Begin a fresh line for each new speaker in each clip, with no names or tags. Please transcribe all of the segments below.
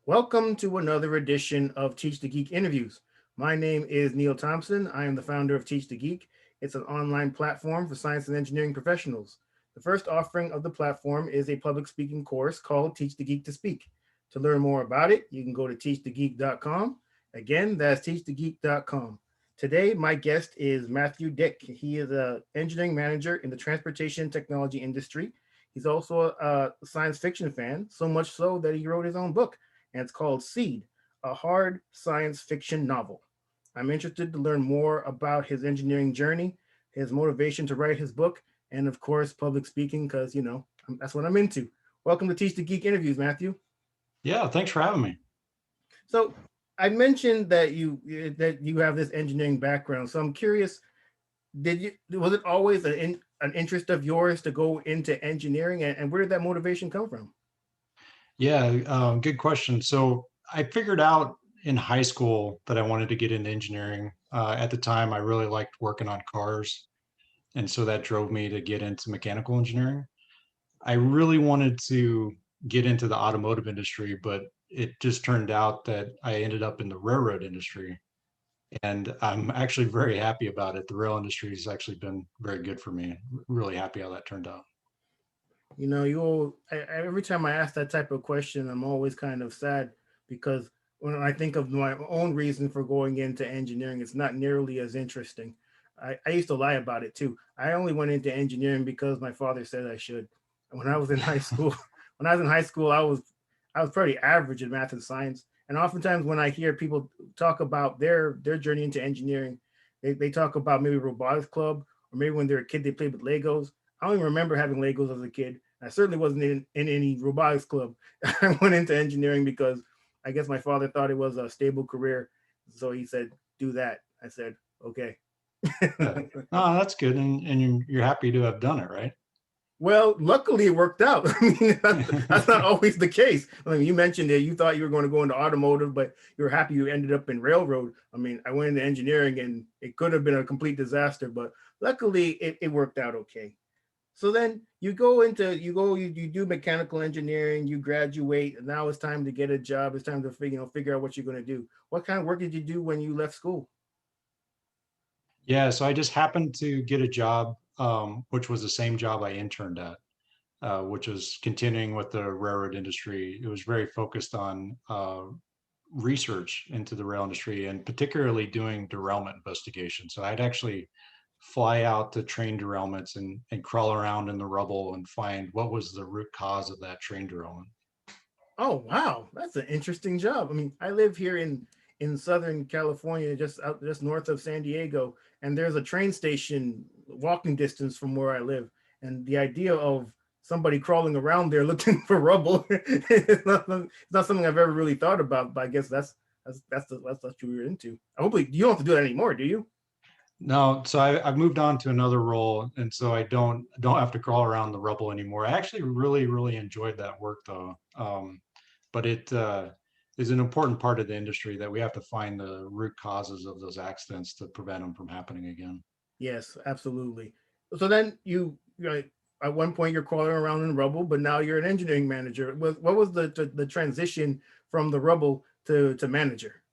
Welcome to another edition of Teach the Geek interviews. My name is Neil Thompson. I am the founder of Teach the Geek. It's an online platform for science and engineering professionals. The first offering of the platform is a public speaking course called Teach the Geek to Speak. To learn more about it, you can go to teachthegeek.com. Again, that's teachthegeek.com. Today, my guest is Matthew Dick. He is an engineering manager in the transportation technology industry. He's also a science fiction fan, so much so that he wrote his own book, and it's called Seed, a hard science fiction novel. I'm interested to learn more about his engineering journey, his motivation to write his book, and of course, public speaking, because, that's what I'm into. Welcome to Teach the Geek interviews, Matthew.
Yeah, thanks for having me.
So I mentioned that you have this engineering background. So I'm curious, did you was it always an interest of yours to go into engineering, and where did that motivation come from?
Yeah, good question. So I figured out in high school that I wanted to get into engineering. At the time, I really liked working on cars, and so that drove me to get into mechanical engineering. I really wanted to get into the automotive industry, but it just turned out that I ended up in the railroad industry, and I'm actually very happy about it. The rail industry has actually been very good for me. Really happy how that turned out.
Every time I ask that type of question, I'm always kind of sad because when I think of my own reason for going into engineering, it's not nearly as interesting. I used to lie about it too. I only went into engineering because my father said I should. When I was in high school, when I was in high school, I was pretty average in math and science. And oftentimes when I hear people talk about their journey into engineering, they talk about maybe robotics club, or maybe when they're a kid they played with Legos. I don't even remember having Legos as a kid. I certainly wasn't in any robotics club. I went into engineering because I guess my father thought it was a stable career. So he said, do that. I said, okay.
Yeah. Oh, that's good, and you're happy to have done it, right?
Well, luckily it worked out. I mean, that's not always the case. I mean, you mentioned that you thought you were going to go into automotive, but you were happy you ended up in railroad. I mean, I went into engineering and it could have been a complete disaster, but luckily it worked out okay. So then you do mechanical engineering, you graduate, and now it's time to get a job. It's time to figure out what you're going to do. What kind of work did you do when you left school?
Yeah, so I just happened to get a job, which was the same job I interned at, which was continuing with the railroad industry. It was very focused on research into the rail industry and particularly doing derailment investigation. So I'd actually fly out to train derailments and crawl around in the rubble and find what was the root cause of that train derailment.
Oh wow, that's an interesting job. I mean, I live here in Southern California, just north of San Diego, and there's a train station walking distance from where I live. And the idea of somebody crawling around there looking for rubble it's not something I've ever really thought about. But I guess that's what you were into. Hopefully, you don't have to do that anymore, do you?
No, so I've moved on to another role, and so I don't have to crawl around the rubble anymore. I actually really enjoyed that work though, but it is an important part of the industry that we have to find the root causes of those accidents to prevent them from happening again.
Yes, absolutely. So then at one point you're crawling around in rubble, but now you're an engineering manager. What was the transition from the rubble to manager?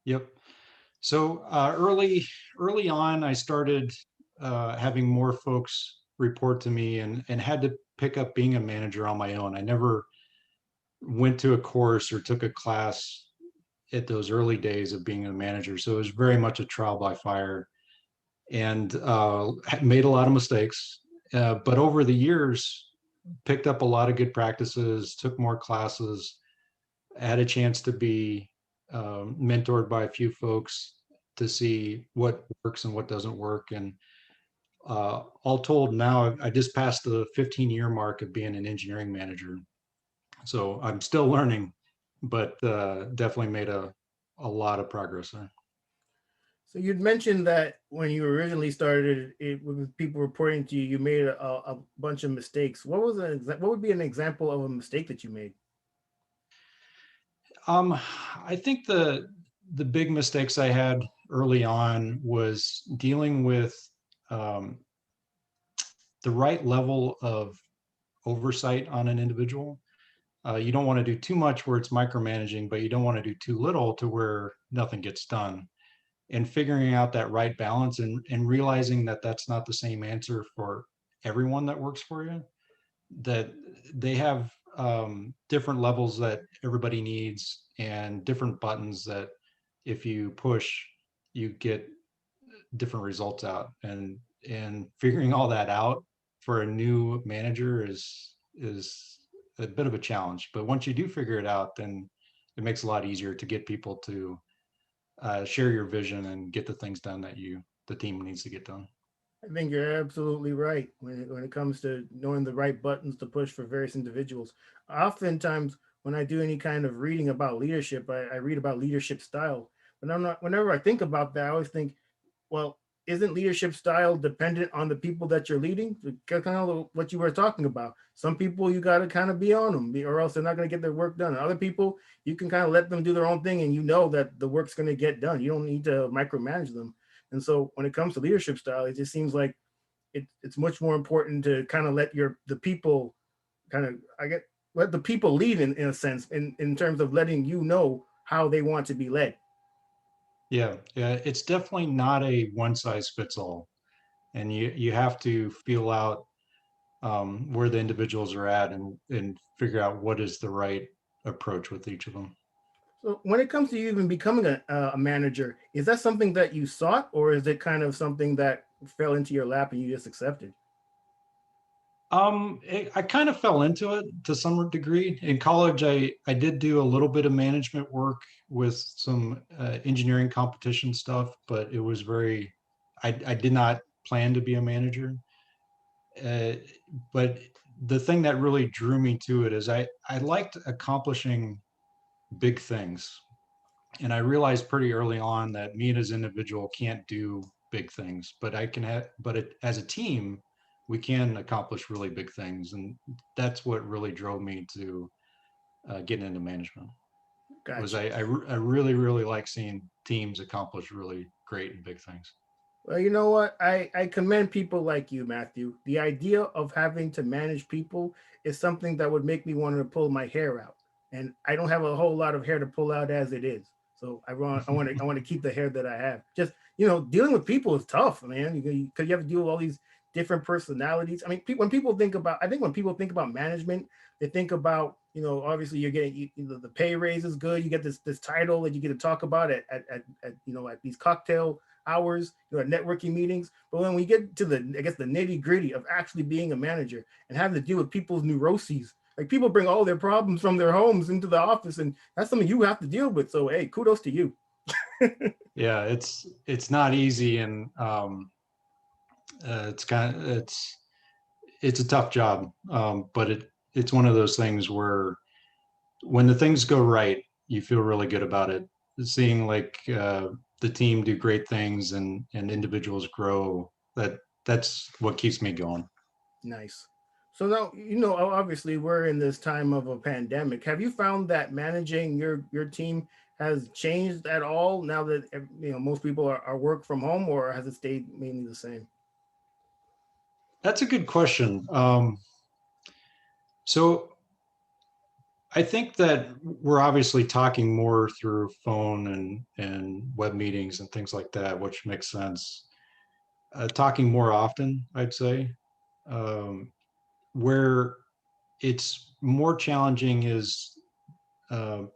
Yep. So early on, I started having more folks report to me and had to pick up being a manager on my own. I never went to a course or took a class at those early days of being a manager. So it was very much a trial by fire and made a lot of mistakes. But over the years, picked up a lot of good practices, took more classes, had a chance to be mentored by a few folks to see what works and what doesn't work. And all told, now I just passed the 15-year mark of being an engineering manager. So I'm still learning, but definitely made a lot of progress there.
So you'd mentioned that when you originally started it with people reporting to you, you made a bunch of mistakes. What would be an example of a mistake that you made?
I think the big mistakes I had early on was dealing with um, the right level of oversight on an individual. You don't want to do too much where it's micromanaging, but you don't want to do too little to where nothing gets done. And figuring out that right balance, and realizing that that's not the same answer for everyone that works for you, that they have different levels that everybody needs and different buttons that if you push, you get different results out. And figuring all that out for a new manager is a bit of a challenge. But once you do figure it out, then it makes it a lot easier to get people to share your vision and get the things done that the team needs to get done.
I think you're absolutely right when it comes to knowing the right buttons to push for various individuals. Oftentimes, when I do any kind of reading about leadership, I read about leadership style. But I'm not. Whenever I think about that, I always think, well, isn't leadership style dependent on the people that you're leading? Kind of what you were talking about. Some people you got to kind of be on them, or else they're not going to get their work done. And other people, you can kind of let them do their own thing, and you know that the work's going to get done. You don't need to micromanage them. And so when it comes to leadership style, it just seems like it's much more important to kind of let the people kind of let the people lead in a sense in terms of letting you know how they want to be led.
Yeah, yeah, it's definitely not a one size fits all, and you have to feel out where the individuals are at, and figure out what is the right approach with each of them.
So when it comes to you even becoming a manager, is that something that you sought, or is it kind of something that fell into your lap and you just accepted?
I kind of fell into it to some degree. In college, I did do a little bit of management work with some engineering competition stuff, but it was I did not plan to be a manager. Uh, but the thing that really drew me to it is I liked accomplishing big things. And I realized pretty early on that me as an individual can't do big things, but I can have, but as a team, we can accomplish really big things. And that's what really drove me to getting into management. Was
Gotcha.
I really, really like seeing teams accomplish really great and big things.
Well, you know what? I commend people like you, Matthew. The idea of having to manage people is something that would make me want to pull my hair out. And I don't have a whole lot of hair to pull out as it is. So I want to keep the hair that I have. Just, dealing with people is tough, man. Because you have to deal with all these different personalities. I mean, when people think about, I think when people think about management, they think about, obviously you're getting, the pay raise is good. You get this title that you get to talk about at these cocktail hours, at networking meetings. But when we get to I guess the nitty gritty of actually being a manager and having to deal with people's neuroses, like people bring all their problems from their homes into the office, and that's something you have to deal with. So hey, kudos to you.
Yeah, it's not easy, and it's a tough job, but it's one of those things where when the things go right, you feel really good about it. Seeing like the team do great things and individuals grow, that's what keeps me going.
Nice. So now, obviously we're in this time of a pandemic. Have you found that managing your team has changed at all now that most people are work from home, or has it stayed mainly the same?
That's a good question. So I think that we're obviously talking more through phone and web meetings and things like that, which makes sense. Talking more often, I'd say. Um, where it's more challenging is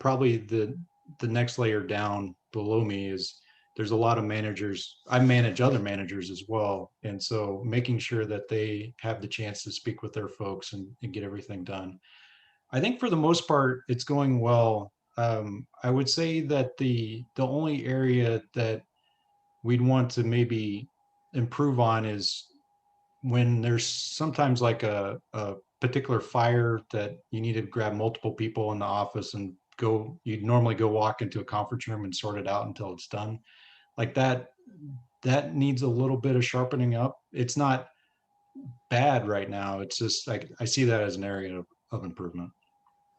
probably the next layer down below me is there's a lot of managers. I manage other managers as well, and so making sure that they have the chance to speak with their folks and get everything done. I think for the most part, it's going well. I would say that the only area that we'd want to maybe improve on is when there's sometimes like a particular fire that you need to grab multiple people in the office and go, you'd normally go walk into a conference room and sort it out until it's done. Like that needs a little bit of sharpening up. It's not bad right now. It's just like I see that as an area of improvement.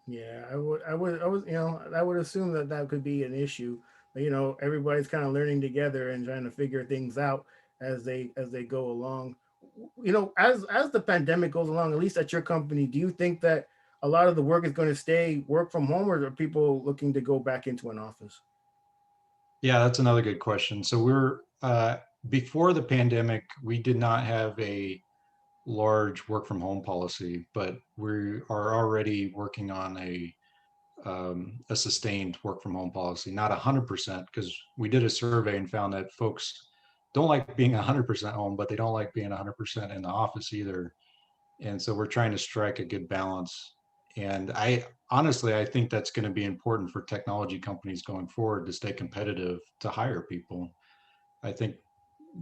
Yeah, I was, I would assume that that could be an issue. But, everybody's kind of learning together and trying to figure things out as they go along. As the pandemic goes along, at least at your company, do you think that a lot of the work is going to stay work from home, or are people looking to go back into an office?
Yeah, that's another good question. So we're before the pandemic, we did not have a large work from home policy, but we are already working on a sustained work from home policy. Not 100%, because we did a survey and found that folks don't like being 100% home, but they don't like being 100% in the office either. And so we're trying to strike a good balance. And I honestly, I think that's going to be important for technology companies going forward to stay competitive, to hire people. I think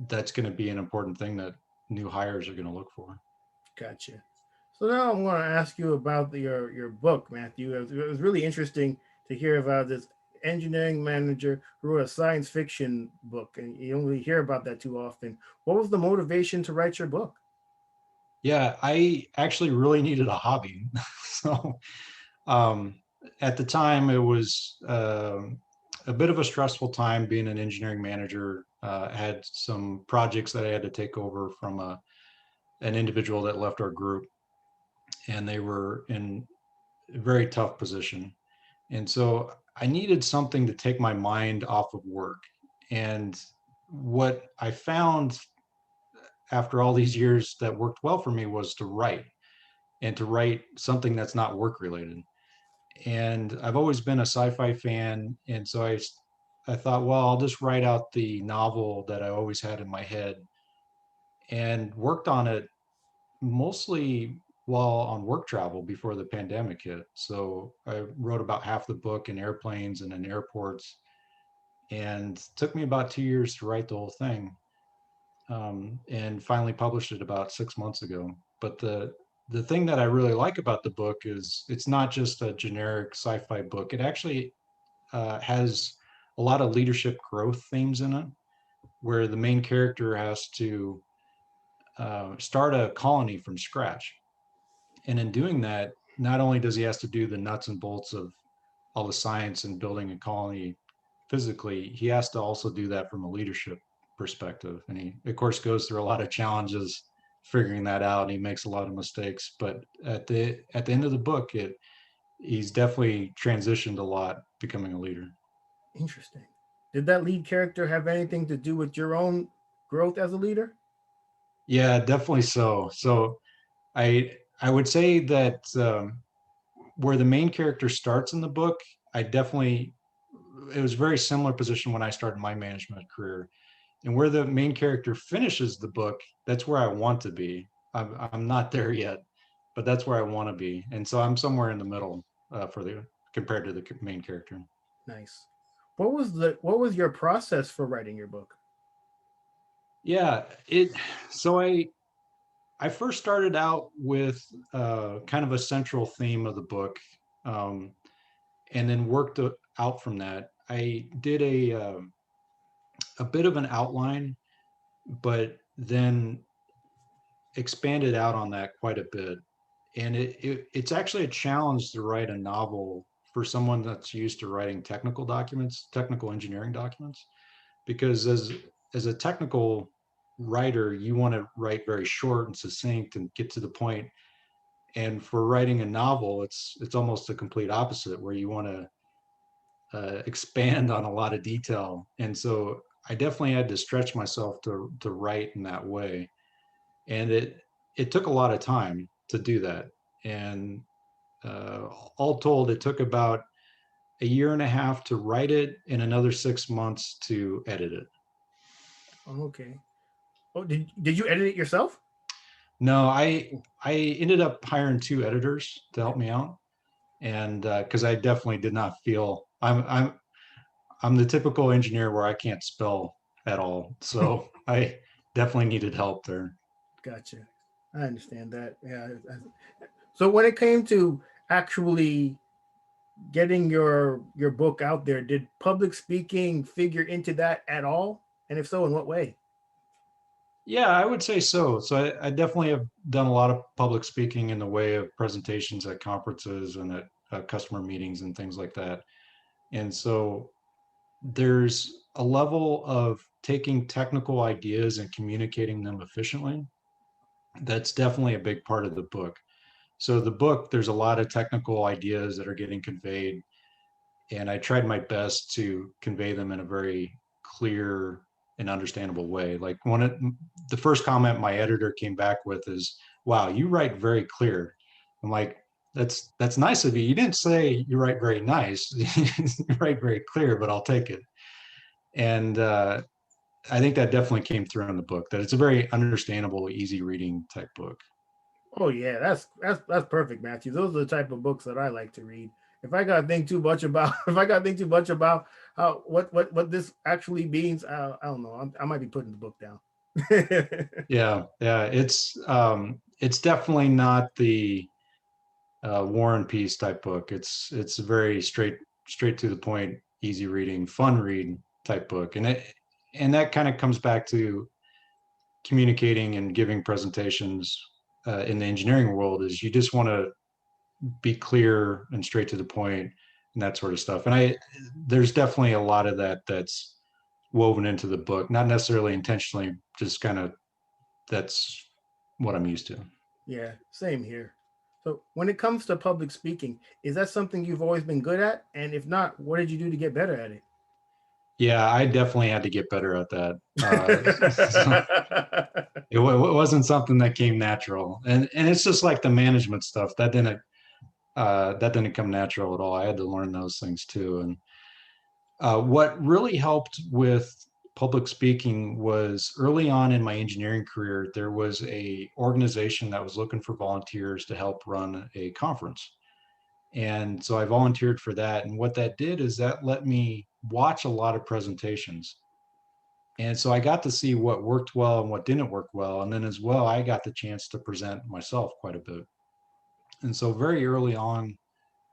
that's going to be an important thing that new hires are going to look for.
Gotcha. So now I'm going to ask you about your book, Matthew. It was really interesting to hear about this engineering manager who wrote a science fiction book, and you don't really hear about that too often. What was the motivation to write your book?
Yeah, I actually really needed a hobby. So um, at the time, it was a bit of a stressful time being an engineering manager. Had some projects that I had to take over from an individual that left our group, and they were in a very tough position. And so I needed something to take my mind off of work. And what I found after all these years that worked well for me was to write, and to write something that's not work related. And I've always been a sci-fi fan, and so I thought, well, I'll just write out the novel that I always had in my head, and worked on it mostly while on work travel before the pandemic hit. So I wrote about half the book in airplanes and in airports, and took me about 2 years to write the whole thing, and finally published it about 6 months ago. But the thing that I really like about the book is it's not just a generic sci-fi book. It actually has a lot of leadership growth themes in it, where the main character has to start a colony from scratch. And in doing that, not only does he has to do the nuts and bolts of all the science and building a colony physically, he has to also do that from a leadership perspective. And he, of course, goes through a lot of challenges figuring that out. And he makes a lot of mistakes, but at the end of the book, he's definitely transitioned a lot, becoming a leader.
Interesting. Did that lead character have anything to do with your own growth as a leader?
Yeah, definitely so. So I would say that where the main character starts in the book, I definitely it was a very similar position when I started my management career. And where the main character finishes the book, that's where I want to be. I'm not there yet, but that's where I want to be. And so I'm somewhere in the middle for the compared to the main character.
Nice. What was your process for writing your book?
Yeah, it. So I first started out with kind of a central theme of the book, um, and then worked out from that. I did a bit of an outline, but then expanded out on that quite a bit. And it's actually a challenge to write a novel for someone that's used to writing technical documents, technical engineering documents, because as a technical writer, you want to write very short and succinct and get to the point. And for writing a novel, it's almost the complete opposite, where you want to expand on a lot of detail. And so I definitely had to stretch myself to write in that way, and it took a lot of time to do that. And uh, all told, it took about a year and a half to write it and another 6 months to edit it.
Oh, okay. Oh, did you edit it yourself?
No, I ended up hiring two editors to help me out, and because I definitely did not feel I'm the typical engineer where I can't spell at all, so I definitely needed help there.
Gotcha. I understand that. Yeah. So when it came to actually getting your book out there, did public speaking figure into that at all? And if so, in what way?
Yeah, I would say so. So I definitely have done a lot of public speaking in the way of presentations at conferences and at customer meetings and things like that. And so there's a level of taking technical ideas and communicating them efficiently. That's definitely a big part of the book. So the book, there's a lot of technical ideas that are getting conveyed, and I tried my best to convey them in a very clear and understandable way. Like the first comment my editor came back with is, "Wow, you write very clear." I'm like, that's nice of you. You didn't say you write very nice. You write very clear, but I'll take it. And I think that definitely came through in the book. That it's a very understandable, easy reading type book.
Oh yeah, that's perfect, Matthew. Those are the type of books that I like to read. If I got to think too much about, if I got to think too much about how what this actually means, I don't know. I might be putting the book down.
Yeah. It's definitely not the War and Peace type book. It's a very straight to the point, easy reading, fun read type book, and that kind of comes back to communicating and giving presentations in the engineering world. Is you just want to be clear and straight to the point and that sort of stuff. And there's definitely a lot of that that's woven into the book, not necessarily intentionally, just kind of that's what I'm used to.
Yeah, same here. So when it comes to public speaking, is that something you've always been good at? And if not, what did you do to get better at it?
Yeah, I definitely had to get better at that. So it wasn't something that came natural, and it's just like the management stuff that didn't come natural at all. I had to learn those things too. And what really helped with public speaking was early on in my engineering career, there was a organization that was looking for volunteers to help run a conference. And so I volunteered for that. And what that did is that let me watch a lot of presentations. And so I got to see what worked well and what didn't work well. And then as well, I got the chance to present myself quite a bit. And so very early on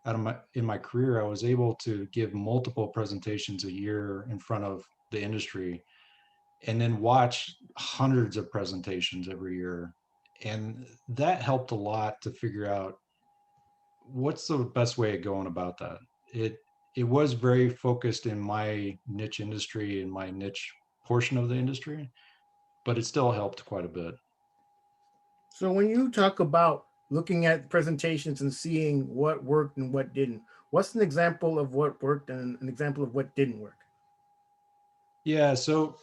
in my career, I was able to give multiple presentations a year in front of the industry and then watch hundreds of presentations every year. And that helped a lot to figure out what's the best way of going about that. It it was very focused in my niche industry, in my niche portion of the industry, but it still helped quite a bit.
So when you talk about looking at presentations and seeing what worked and what didn't, what's an example of what worked and an example of what didn't work?
Yeah, so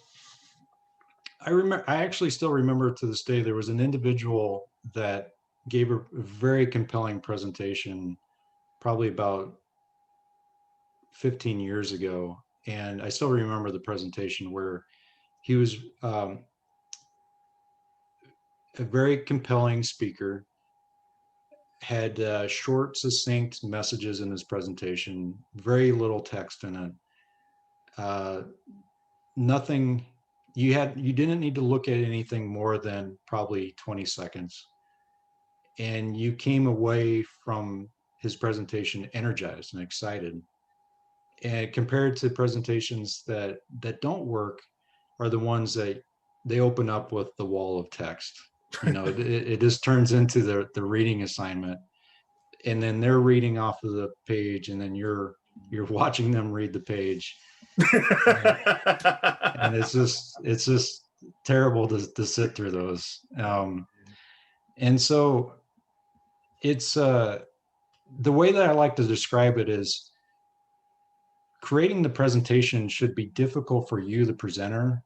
I actually still remember to this day there was an individual that gave a very compelling presentation probably about 15 years ago, and I still remember the presentation where he was a very compelling speaker, had short, succinct messages in his presentation, very little text in it. Uh, Nothing. You didn't need to look at anything more than probably 20 seconds, and you came away from his presentation energized and excited. And compared to presentations that don't work, are the ones that they open up with the wall of text. It just turns into the reading assignment, and then they're reading off of the page, and then you're watching them read the page, and, and it's just terrible to sit through those. And so it's the way that I like to describe it is creating the presentation should be difficult for you, the presenter.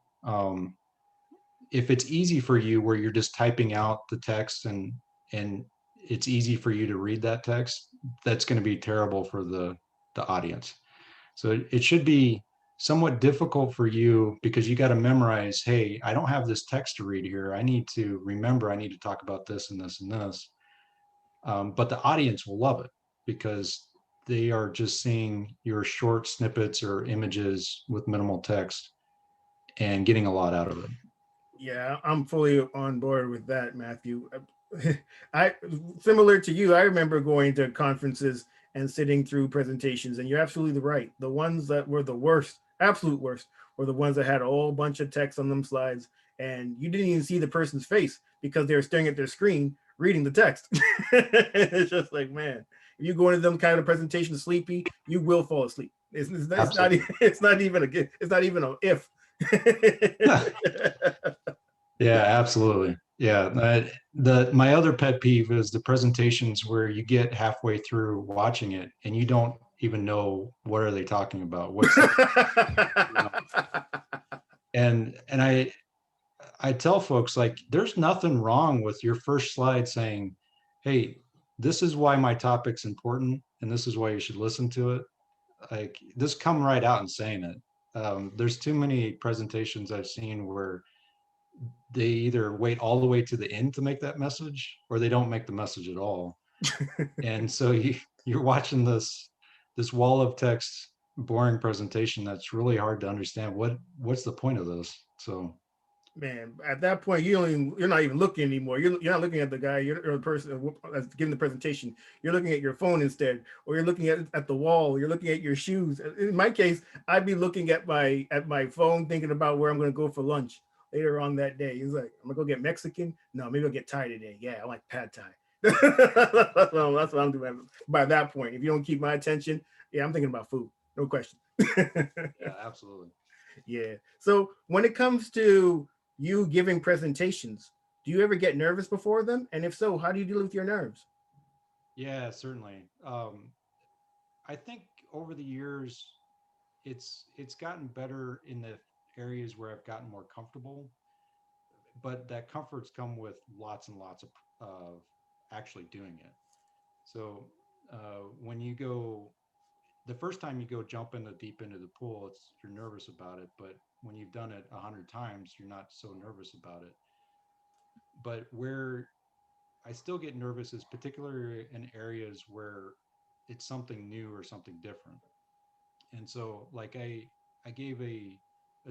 If it's easy for you, where you're just typing out the text and it's easy for you to read that text, that's going to be terrible for the audience. So it should be somewhat difficult for you because you got to memorize, hey, I don't have this text to read here. I need to remember, I need to talk about this and this and this. But the audience will love it because they are just seeing your short snippets or images with minimal text and getting a lot out of it.
Yeah, I'm fully on board with that, Matthew. I similar to you, I remember going to conferences and sitting through presentations, and you're absolutely right. The ones that were the worst, absolute worst, were the ones that had a whole bunch of text on them slides, and you didn't even see the person's face because they were staring at their screen reading the text. It's just like, man, if you go into them kind of presentation sleepy, you will fall asleep.
Absolutely.
It's not even a it's not even a if.
Yeah, absolutely. Yeah, my other pet peeve is the presentations where you get halfway through watching it and you don't even know what are they talking about, what's the, you know, and I tell folks like there's nothing wrong with your first slide saying, "Hey, this is why my topic's important and this is why you should listen to it." Like just come right out and saying it. There's too many presentations I've seen where they either wait all the way to the end to make that message or they don't make the message at all. And so you're watching this wall of text boring presentation that's really hard to understand what's the point of this. So
Man, at that point, you're not even looking anymore. You're not looking at the guy or the person that's giving the presentation. You're looking at your phone instead, or you're looking at the wall. You're looking at your shoes. In my case, I'd be looking at my phone, thinking about where I'm going to go for lunch later on that day. He's like, I'm gonna go get Mexican. No, maybe I'll get Thai today. Yeah, I like pad Thai. That's what I'm doing by that point. If you don't keep my attention, yeah, I'm thinking about food. No question.
yeah, absolutely.
Yeah. So when it comes to you giving presentations, do you ever get nervous before them? And if so, how do you deal with your nerves?
Yeah, certainly. I think over the years it's gotten better in the areas where I've gotten more comfortable, but that comfort's come with lots and lots of actually doing it. So when you go the first time you go jump in the deep end of the pool, it's you're nervous about it, but when you've done it 100 times, you're not so nervous about it. But where I still get nervous is particularly in areas where it's something new or something different. And so like I gave a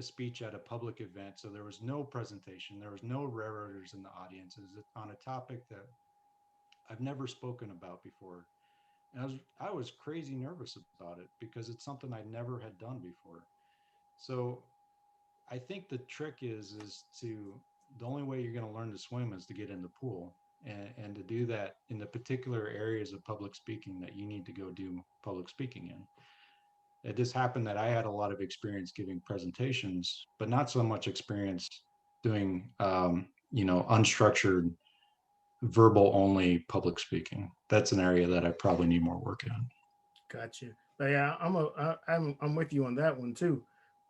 speech at a public event, so there was no presentation, there was no railroaders in the audience. It was on a topic that I've never spoken about before. And I was crazy nervous about it because it's something I never had done before. So I think the trick is to the only way you're going to learn to swim is to get in the pool and to do that in the particular areas of public speaking that you need to go do public speaking in. It just happened that I had a lot of experience giving presentations, but not so much experience doing, unstructured verbal only public speaking. That's an area that I probably need more work in.
Gotcha. But yeah, I'm with you on that one too.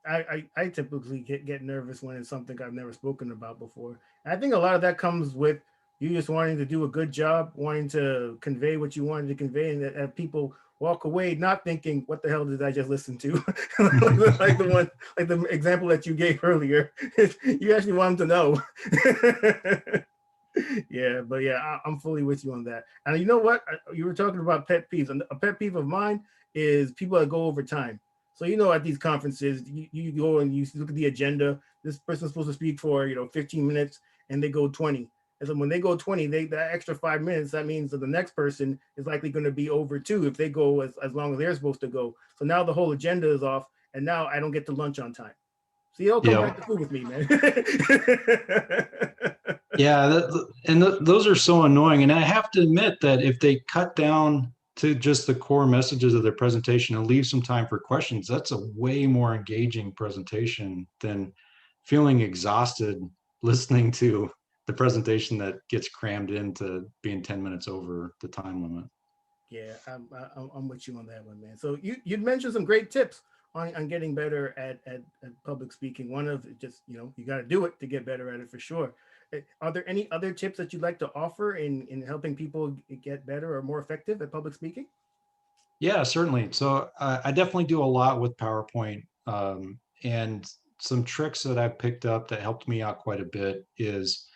I typically get nervous when it's something I've never spoken about before. And I think a lot of that comes with you just wanting to do a good job, wanting to convey what you wanted to convey, and that people walk away not thinking, "What the hell did I just listen to?" like the one, like the example that you gave earlier. You actually want them to know. Yeah, but yeah, I'm fully with you on that. And you know what? You were talking about pet peeves. And a pet peeve of mine is people that go over time. So at these conferences, you go and you look at the agenda. This person's supposed to speak for 15 minutes, and they go 20. And so when they go 20, that extra 5 minutes, that means that the next person is likely going to be over too if they go as long as they're supposed to go. So now the whole agenda is off, and now I don't get to lunch on time. So you don't come
Yeah.
back to food with me, man.
Yeah, those are so annoying. And I have to admit that if they cut down to just the core messages of their presentation and leave some time for questions, that's a way more engaging presentation than feeling exhausted listening to the presentation that gets crammed into being 10 minutes over the time limit.
Yeah, I'm with you on that one, man. So you'd mentioned some great tips on getting better at public speaking. One of just you got to do it to get better at it for sure. Are there any other tips that you'd like to offer in helping people get better or more effective at public speaking?
Yeah, certainly. So I definitely do a lot with PowerPoint. And some tricks that I've picked up that helped me out quite a bit is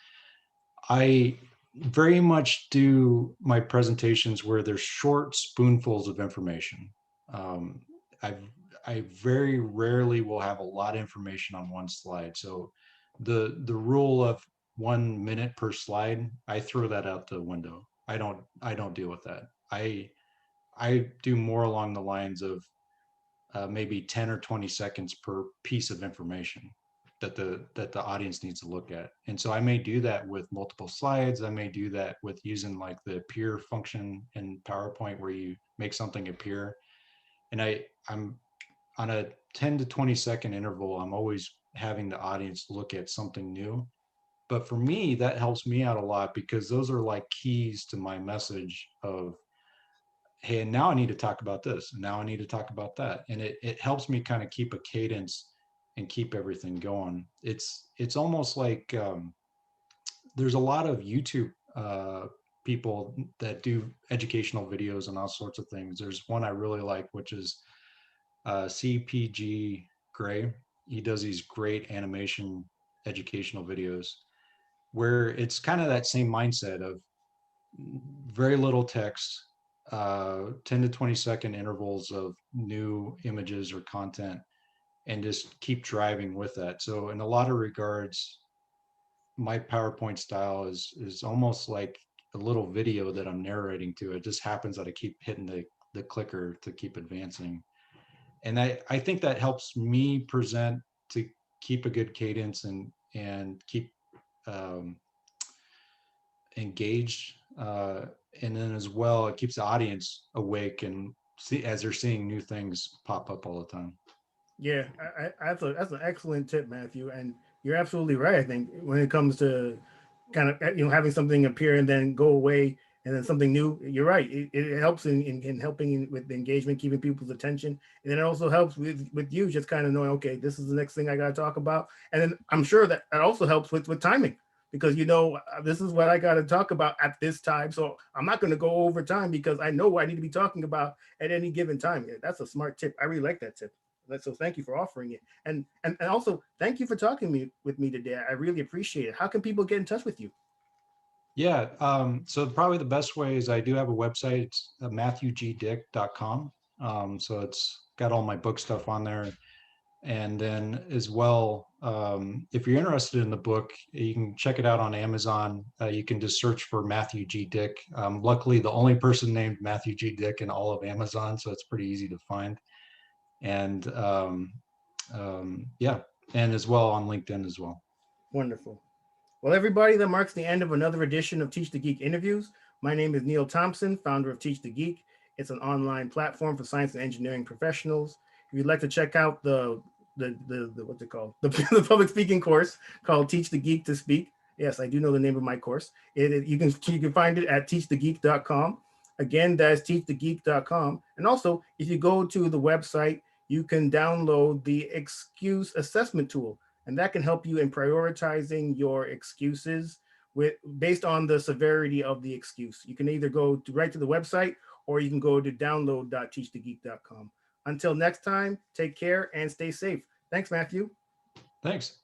I very much do my presentations where there's short spoonfuls of information. Um, I I very rarely will have a lot of information on one slide. So the rule of 1 minute per slide, I throw that out the window. I don't deal with that. I do more along the lines of maybe 10 or 20 seconds per piece of information that the audience needs to look at. And so I may do that with multiple slides. I may do that with using like the appear function in PowerPoint where you make something appear. And I'm on a 10 to 20 second interval, I'm always having the audience look at something new. But for me, that helps me out a lot because those are like keys to my message of, hey, and now I need to talk about this, and now I need to talk about that. And it helps me kind of keep a cadence and keep everything going. It's almost like there's a lot of YouTube people that do educational videos and all sorts of things. There's one I really like, which is CPG Gray. He does these great animation educational videos where it's kind of that same mindset of very little text, 10 to 20-second intervals of new images or content, and just keep driving with that. So in a lot of regards, my PowerPoint style is almost like a little video that I'm narrating to. It just happens that I keep hitting the clicker to keep advancing. And I think that helps me present to keep a good cadence and keep um, engaged. And then as well, it keeps the audience awake and see as they're seeing new things pop up all the time.
Yeah, that's an excellent tip, Matthew, and you're absolutely right. I think when it comes to kind of having something appear and then go away and then something new, you're right. It helps in helping with the engagement, keeping people's attention, and then it also helps with you just kind of knowing, okay, this is the next thing I got to talk about, and then I'm sure that also helps with timing because this is what I got to talk about at this time, so I'm not going to go over time because I know what I need to be talking about at any given time. Yeah, that's a smart tip. I really like that tip. So thank you for offering it, and also thank you for talking with me today. I really appreciate it. How can people get in touch with you?
Yeah. So probably the best way is I do have a website. It's matthewgdick.com. So it's got all my book stuff on there. And then as well, if you're interested in the book, you can check it out on Amazon. You can just search for Matthew G. Dick. Luckily, the only person named Matthew G. Dick in all of Amazon, so it's pretty easy to find. And yeah, and as well on LinkedIn as well.
Wonderful. Well, everybody, that marks the end of another edition of Teach the Geek interviews. My name is Neil Thompson, founder of Teach the Geek. It's an online platform for science and engineering professionals. If you'd like to check out the what's it called, the public speaking course called Teach the Geek to Speak. Yes, I do know the name of my course. You can find it at teachthegeek.com. Again, that's teachthegeek.com. And also, if you go to the website, you can download the excuse assessment tool, and that can help you in prioritizing your excuses based on the severity of the excuse. You can either go right to the website or you can go to download.teachthegeek.com. Until next time, take care and stay safe. Thanks, Matthew.
Thanks.